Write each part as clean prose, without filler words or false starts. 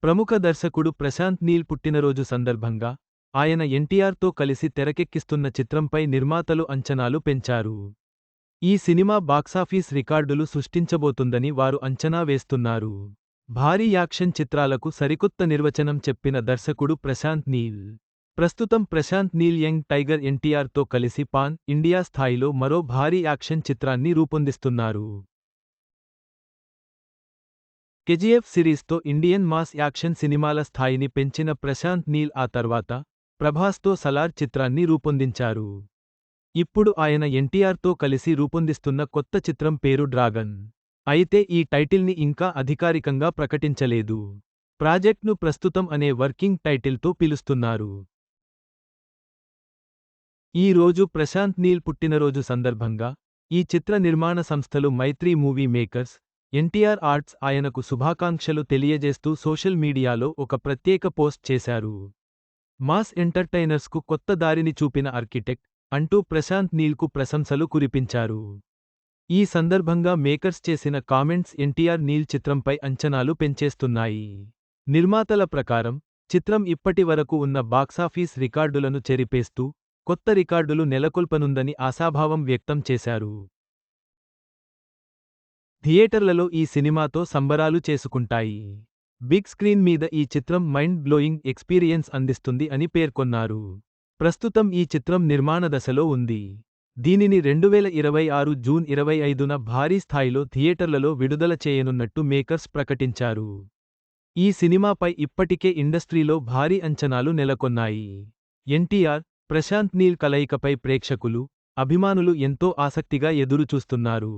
ప్రముఖ దర్శకుడు ప్రశాంత్ నీల్ పుట్టినరోజు సందర్భంగా ఆయన ఎన్టీఆర్తో కలిసి తెరకెక్కిస్తున్న చిత్రంపై నిర్మాతలు అంచనాలు పెంచారు. ఈ సినిమా బాక్సాఫీస్ రికార్డులు సృష్టించబోతుందని వారు అంచనా వేస్తున్నారు. భారీ యాక్షన్ చిత్రాలకు సరికొత్త నిర్వచనం చెప్పిన దర్శకుడు ప్రశాంత్ నీల్. ప్రస్తుతం ప్రశాంత్ నీల్ యంగ్ టైగర్ ఎన్టీఆర్తో కలిసి పాన్ ఇండియా స్థాయిలో మరో భారీ యాక్షన్ చిత్రాన్ని రూపొందిస్తున్నారు. కేజీఎఫ్ సిరీస్తో ఇండియన్ మాస్ యాక్షన్ సినిమాల స్థాయిని పెంచిన ప్రశాంత్ నీల్ ఆ తర్వాత ప్రభాస్తో సలార్ చిత్రాన్ని రూపొందించారు. ఇప్పుడు ఆయన ఎన్టీఆర్తో కలిసి రూపొందిస్తున్న కొత్త చిత్రం పేరు డ్రాగన్. అయితే ఈ టైటిల్ని ఇంకా అధికారికంగా ప్రకటించలేదు. ప్రాజెక్ట్ను ప్రస్తుతం అనే వర్కింగ్ టైటిల్తో పిలుస్తున్నారు. ఈ రోజు ప్రశాంత్ నీల్ పుట్టినరోజు సందర్భంగా ఈ చిత్ర నిర్మాణ సంస్థలు మైత్రి మూవీ మేకర్స్, ఎన్టీఆర్ ఆర్ట్స్ ఆయనకు శుభాకాంక్షలు తెలియజేస్తూ సోషల్ మీడియాలో ఒక ప్రత్యేక పోస్ట్ చేశారు. మాస్ ఎంటర్టైనర్స్కు కొత్త దారిని చూపిన ఆర్కిటెక్ట్ అంటూ ప్రశాంత్ నీల్కు ప్రశంసలు కురిపించారు. ఈ సందర్భంగా మేకర్స్ చేసిన కామెంట్స్ ఎన్టీఆర్ నీల్ చిత్రంపై అంచనాలు పెంచేస్తున్నాయి. నిర్మాతల ప్రకారం చిత్రం ఇప్పటి వరకు ఉన్న బాక్సాఫీస్ రికార్డులను చెరిపేస్తూ కొత్త రికార్డులు నెలకొల్పనుందని ఆశాభావం వ్యక్తం చేశారు. థియేటర్లలో ఈ సినిమాతో సంబరాలు చేసుకుంటాయి. బిగ్ స్క్రీన్ మీద ఈ చిత్రం మైండ్ బ్లోయింగ్ ఎక్స్పీరియన్స్ అందిస్తుంది అని పేర్కొన్నారు. ప్రస్తుతం ఈ చిత్రం నిర్మాణ దశలో ఉంది. దీనిని 2026 జూన్ 25న భారీ స్థాయిలో థియేటర్లలో విడుదల చేయనున్నట్టు మేకర్స్ ప్రకటించారు. ఈ సినిమాపై ఇప్పటికే ఇండస్ట్రీలో భారీ అంచనాలు నెలకొన్నాయి. ఎన్టీఆర్, ప్రశాంత్ నీల్ కలయికపై ప్రేక్షకులు, అభిమానులు ఎంతో ఆసక్తిగా ఎదురుచూస్తున్నారు.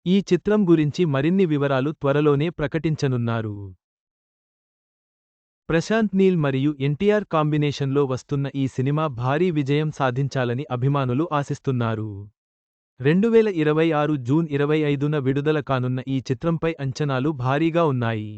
ఈ చిత్రం గురించి మరిన్ని వివరాలు త్వరలోనే ప్రకటించనున్నారు. ప్రశాంత్ నీల్ మరియు ఎన్టీఆర్ కాంబినేషన్లో వస్తున్న ఈ సినిమా భారీ విజయం సాధించాలని అభిమానులు ఆశిస్తున్నారు. 2026 జూన్ 25న విడుదల కానున్న ఈ చిత్రంపై అంచనాలు భారీగా ఉన్నాయి.